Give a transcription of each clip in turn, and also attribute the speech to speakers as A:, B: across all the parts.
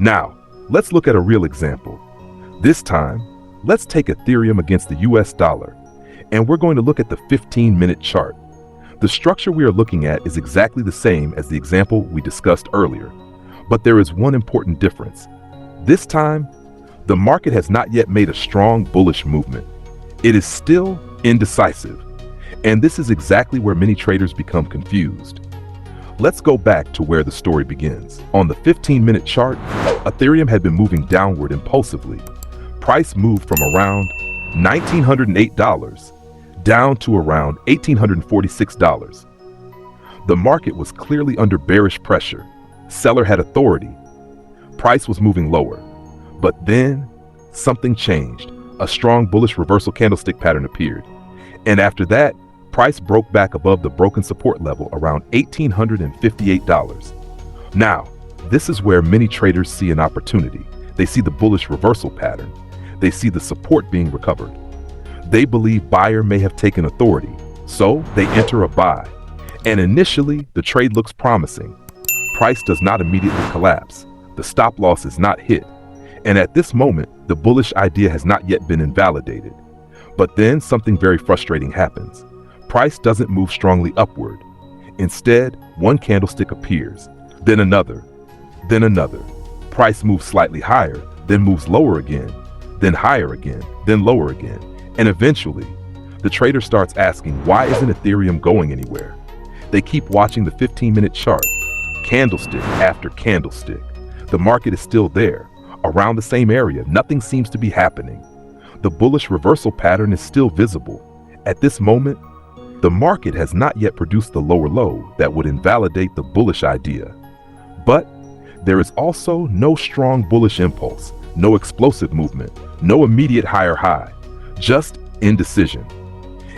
A: Now, let's look at a real example. This time, let's take Ethereum against the US dollar, and we're going to look at the 15-minute chart. The structure we are looking at is exactly the same as the example we discussed earlier, but there is one important difference. This time, the market has not yet made a strong bullish movement. It is still indecisive, and this is exactly where many traders become confused. Let's go back to where the story begins. On the 15-minute chart, Ethereum had been moving downward impulsively. Price moved from around $1,908 down to around $1,846. The market was clearly under bearish pressure. Seller had authority. Price was moving lower. But then, something changed. A strong bullish reversal candlestick pattern appeared. And after that, price broke back above the broken support level around $1,858. Now, this is where many traders see an opportunity. They see the bullish reversal pattern. They see the support being recovered. They believe buyer may have taken authority, so they enter a buy. And initially, the trade looks promising. Price does not immediately collapse. The stop loss is not hit. And at this moment, the bullish idea has not yet been invalidated. But then something very frustrating happens. Price doesn't move strongly upward. Instead, one candlestick appears, then another, then another. Price moves slightly higher, then moves lower again, then higher again, then lower again. And eventually, the trader starts asking, why isn't Ethereum going anywhere? They keep watching the 15-minute chart, candlestick after candlestick. The market is still there, around the same area. Nothing seems to be happening. The bullish reversal pattern is still visible. At this moment, the market has not yet produced the lower low that would invalidate the bullish idea. But there is also no strong bullish impulse, no explosive movement, no immediate higher high, just indecision.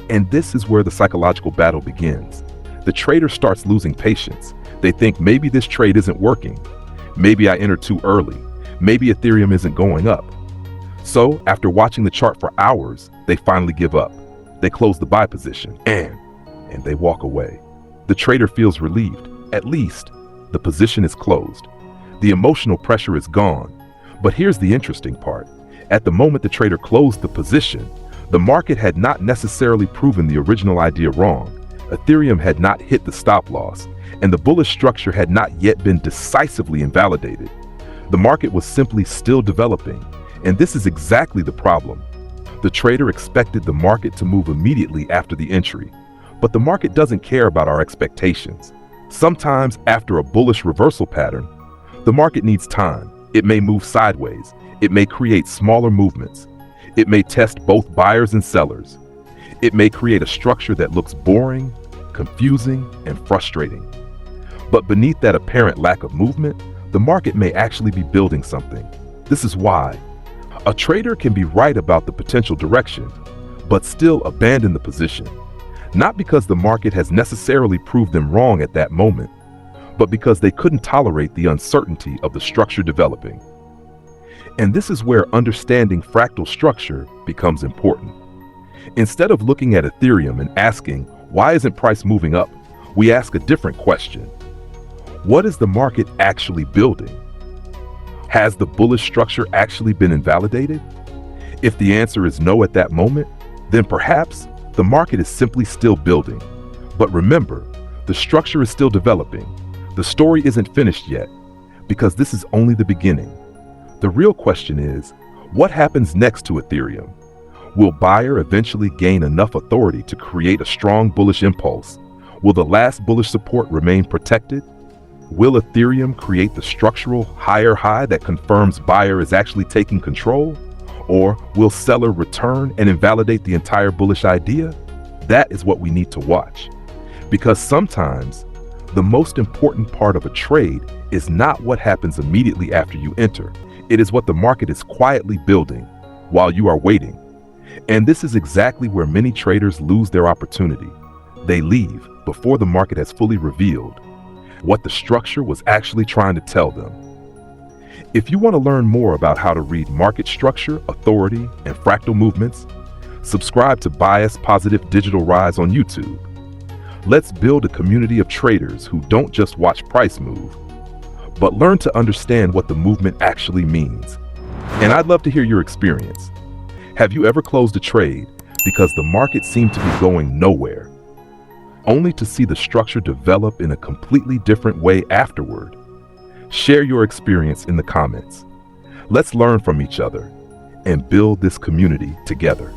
A: And this is where the psychological battle begins. The trader starts losing patience. They think maybe this trade isn't working. Maybe I entered too early. Maybe Ethereum isn't going up. So after watching the chart for hours, they finally give up. They close the buy position and they walk away. The trader feels relieved. At least the position is closed. The emotional pressure is gone. But here's the interesting part. At the moment the trader closed the position, the market had not necessarily proven the original idea wrong. Ethereum had not hit the stop loss, and the bullish structure had not yet been decisively invalidated. The market was simply still developing, and this is exactly the problem. The trader expected the market to move immediately after the entry, but the market doesn't care about our expectations. Sometimes after a bullish reversal pattern, the market needs time. It may move sideways. It may create smaller movements. It may test both buyers and sellers. It may create a structure that looks boring, confusing, and frustrating. But beneath that apparent lack of movement, the market may actually be building something. This is why a trader can be right about the potential direction, but still abandon the position. Not because the market has necessarily proved them wrong at that moment, but because they couldn't tolerate the uncertainty of the structure developing. And this is where understanding fractal structure becomes important. Instead of looking at Ethereum and asking, why isn't price moving up? We ask a different question. What is the market actually building? Has the bullish structure actually been invalidated? If the answer is no at that moment, then perhaps the market is simply still building. But remember, the structure is still developing. The story isn't finished yet, because this is only the beginning. The real question is, what happens next to Ethereum? Will buyer eventually gain enough authority to create a strong bullish impulse? Will the last bullish support remain protected? Will Ethereum create the structural higher high that confirms buyer is actually taking control? Or will seller return and invalidate the entire bullish idea? That is what we need to watch. Because sometimes the most important part of a trade is not what happens immediately after you enter. It is what the market is quietly building while you are waiting. And this is exactly where many traders lose their opportunity. They leave before the market has fully revealed what the structure was actually trying to tell them. If you want to learn more about how to read market structure, authority, and fractal movements, subscribe to Bias Positive Digital Rise on YouTube. Let's build a community of traders who don't just watch price move, but learn to understand what the movement actually means. And I'd love to hear your experience. Have you ever closed a trade because the market seemed to be going nowhere, only to see the structure develop in a completely different way afterward? Share your experience in the comments. Let's learn from each other and build this community together.